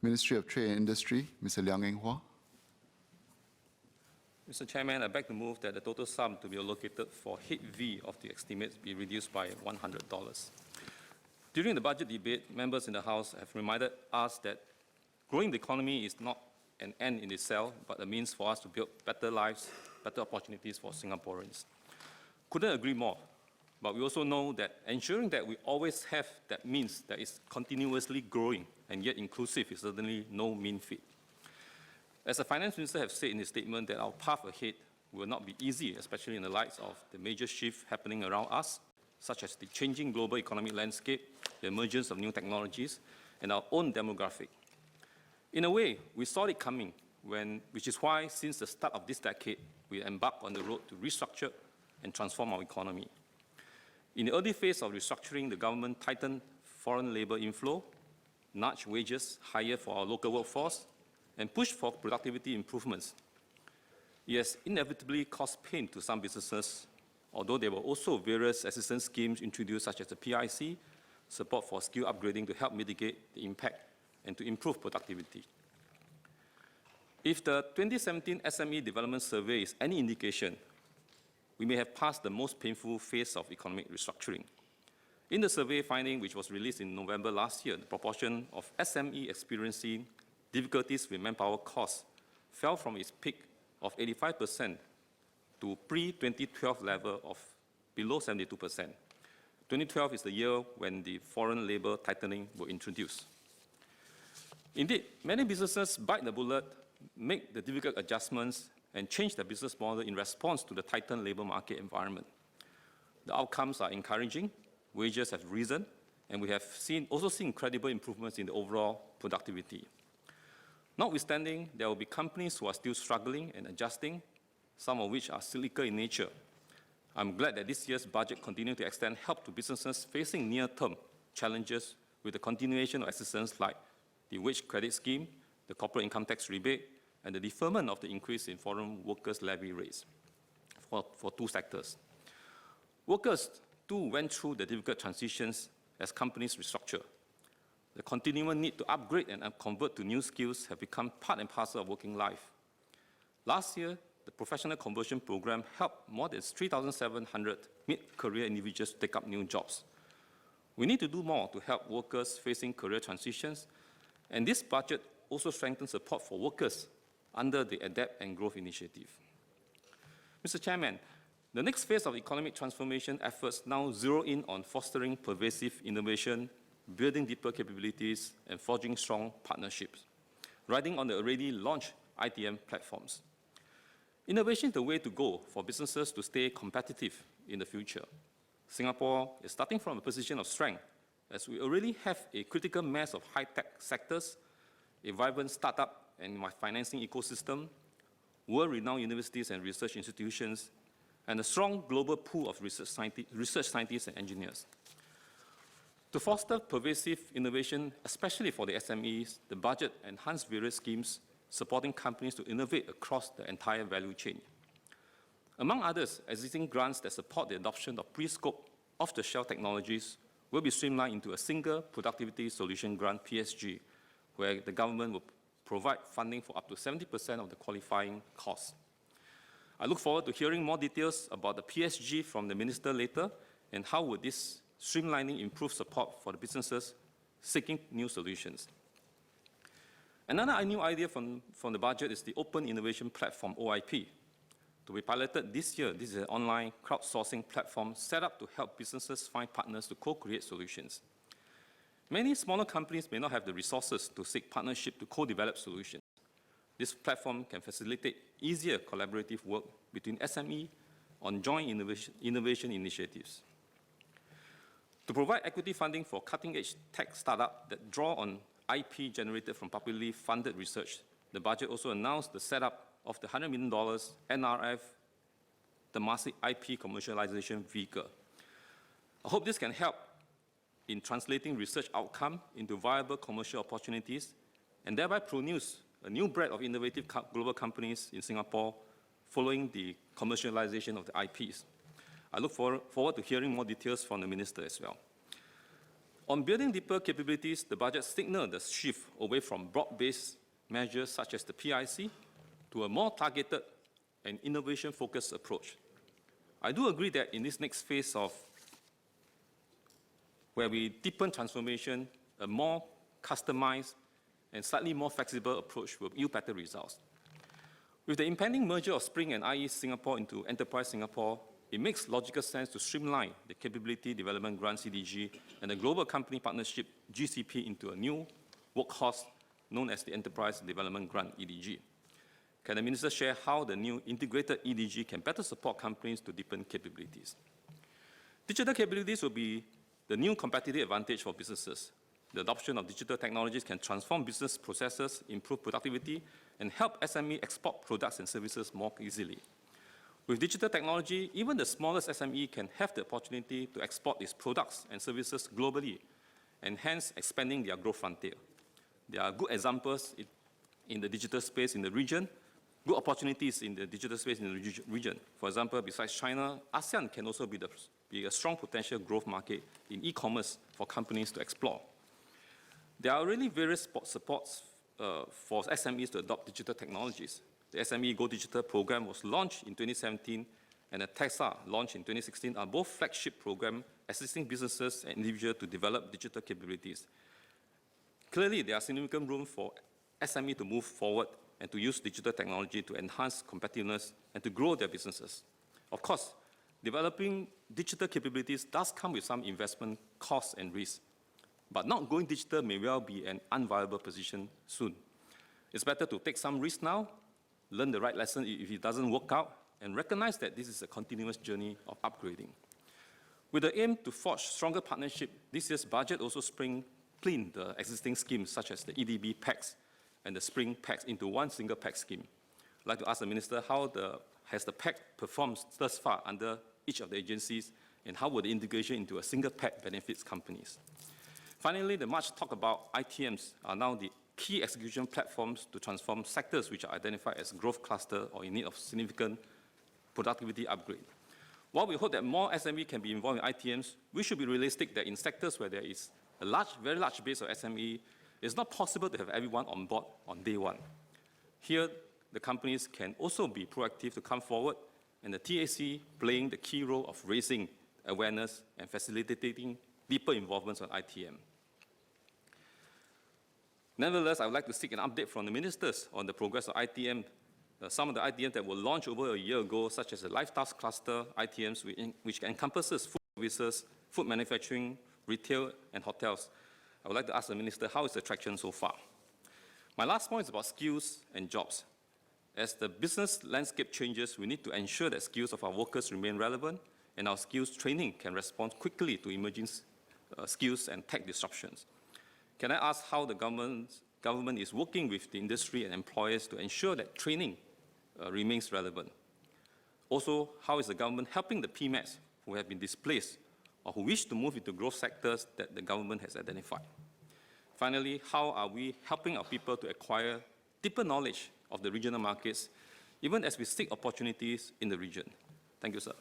Ministry of Trade and Industry, Mr. Liang Eng Hwa. Mr. Chairman, I beg to move that the total sum to be allocated for Head V of the estimates be reduced by $100. During the budget debate, members in the House have reminded us that growing the economy is not an end in itself, but a means for us to build better lives, better opportunities for Singaporeans. Couldn't agree more. But we also know that ensuring that we always have that means that is continuously growing and yet inclusive is certainly no mean feat. As the Finance Minister has said in his statement that our path ahead will not be easy, especially in the light of the major shift happening around us, such as the changing global economic landscape, the emergence of new technologies, and our own demographic. In a way, we saw it coming, which is why since the start of this decade, we embarked on the road to restructure and transform our economy. In the early phase of restructuring, the government tightened foreign labour inflow, nudged wages higher for our local workforce, and pushed for productivity improvements. It has inevitably caused pain to some businesses, although there were also various assistance schemes introduced, such as the PIC, support for skill upgrading to help mitigate the impact and to improve productivity. If the 2017 SME Development Survey is any indication, we may have passed the most painful phase of economic restructuring. In the survey finding, which was released in November last year, the proportion of SME experiencing difficulties with manpower costs fell from its peak of 85% to pre-2012 level of below 72%. 2012 is the year when the foreign labour tightening were introduced. Indeed, many businesses bite the bullet, make the difficult adjustments, and change their business model in response to the tightened labour market environment. The outcomes are encouraging, wages have risen, and we have also seen credible improvements in the overall productivity. Notwithstanding, there will be companies who are still struggling and adjusting, some of which are cyclical in nature. I'm glad that this year's budget continues to extend help to businesses facing near-term challenges with the continuation of assistance like the wage credit scheme, the corporate income tax rebate, and the deferment of the increase in foreign workers' levy rates for two sectors. Workers, too, went through the difficult transitions as companies restructure. The continual need to upgrade and convert to new skills have become part and parcel of working life. Last year, the Professional Conversion Program helped more than 3,700 mid-career individuals take up new jobs. We need to do more to help workers facing career transitions, and this budget also strengthens support for workers under the Adapt and Growth Initiative. Mr. Chairman, the next phase of economic transformation efforts now zero in on fostering pervasive innovation, building deeper capabilities, and forging strong partnerships, riding on the already launched ITM platforms. Innovation is the way to go for businesses to stay competitive in the future. Singapore is starting from a position of strength, as we already have a critical mass of high-tech sectors, a vibrant startup and financing ecosystem, world-renowned universities and research institutions, and a strong global pool of research scientists and engineers. To foster pervasive innovation, especially for the SMEs, the budget enhanced various schemes supporting companies to innovate across the entire value chain. Among others, existing grants that support the adoption of pre-scoped off-the-shelf technologies will be streamlined into a single Productivity Solution Grant, PSG, where the government will provide funding for up to 70% of the qualifying costs. I look forward to hearing more details about the PSG from the Minister later, and how would this streamlining improve support for the businesses seeking new solutions. Another new idea from the budget is the Open Innovation Platform, OIP. To be piloted this year, this is an online crowdsourcing platform set up to help businesses find partners to co-create solutions. Many smaller companies may not have the resources to seek partnership to co-develop solutions. This platform can facilitate easier collaborative work between SME on joint innovation initiatives. To provide equity funding for cutting-edge tech startups that draw on IP generated from publicly funded research, the budget also announced the setup of the $100 million NRF, the Temasek IP commercialization vehicle. I hope this can help in translating research outcome into viable commercial opportunities and thereby produce a new breed of innovative global companies in Singapore following the commercialization of the IPs. I look forward to hearing more details from the Minister as well. On building deeper capabilities, the budget signaled the shift away from broad-based measures such as the PIC to a more targeted and innovation-focused approach. I do agree that in this next phase of where we deepen transformation, a more customized and slightly more flexible approach will yield better results. With the impending merger of Spring and IE Singapore into Enterprise Singapore, it makes logical sense to streamline the Capability Development Grant CDG and the Global Company Partnership GCP into a new workhorse known as the Enterprise Development Grant EDG. Can the Minister share how the new integrated EDG can better support companies to deepen capabilities? Digital capabilities will be the new competitive advantage for businesses. The adoption of digital technologies can transform business processes, improve productivity, and help SME export products and services more easily. With digital technology, even the smallest SME can have the opportunity to export its products and services globally, and hence expanding their growth frontier. There are good examples in the digital space in the region, good opportunities in the digital space in the region. For example, besides China, ASEAN can also be a strong potential growth market in e-commerce for companies to explore. There are really various supports for SMEs to adopt digital technologies. The SME Go Digital program was launched in 2017, and the TESA, launched in 2016, are both flagship programs assisting businesses and individuals to develop digital capabilities. Clearly, there are significant room for SME to move forward and to use digital technology to enhance competitiveness and to grow their businesses. Of course, developing digital capabilities does come with some investment costs and risks, but not going digital may well be an unviable position soon. It's better to take some risk now, learn the right lesson if it doesn't work out, and recognize that this is a continuous journey of upgrading. With the aim to forge stronger partnership, this year's budget also cleaned the existing schemes such as the EDB PACS and the Spring PACS into one single PACS scheme. I'd like to ask the Minister how has the PAC performed thus far under each of the agencies, and how will the integration into a single PAC benefits companies? Finally, the much talk about ITMs are now the key execution platforms to transform sectors which are identified as growth cluster or in need of significant productivity upgrade. While we hope that more SME can be involved in ITMs, we should be realistic that in sectors where there is a very large base of SME, it's not possible to have everyone on board on day one. Here, the companies can also be proactive to come forward, and the TAC playing the key role of raising awareness and facilitating deeper involvement on ITM. Nevertheless, I would like to seek an update from the ministers on the progress of ITM. Some of the ITMs that were launched over a year ago, such as the Lifestyle Cluster ITMs, which encompasses food services, food manufacturing, retail, and hotels. I would like to ask the Minister, how is the traction so far? My last point is about skills and jobs. As the business landscape changes, we need to ensure that skills of our workers remain relevant, and our skills training can respond quickly to emerging skills and tech disruptions. Can I ask how the government is working with the industry and employers to ensure that training remains relevant? Also, how is the government helping the PMEs who have been displaced or who wish to move into growth sectors that the government has identified? Finally, how are we helping our people to acquire deeper knowledge of the regional markets, even as we seek opportunities in the region? Thank you, sir.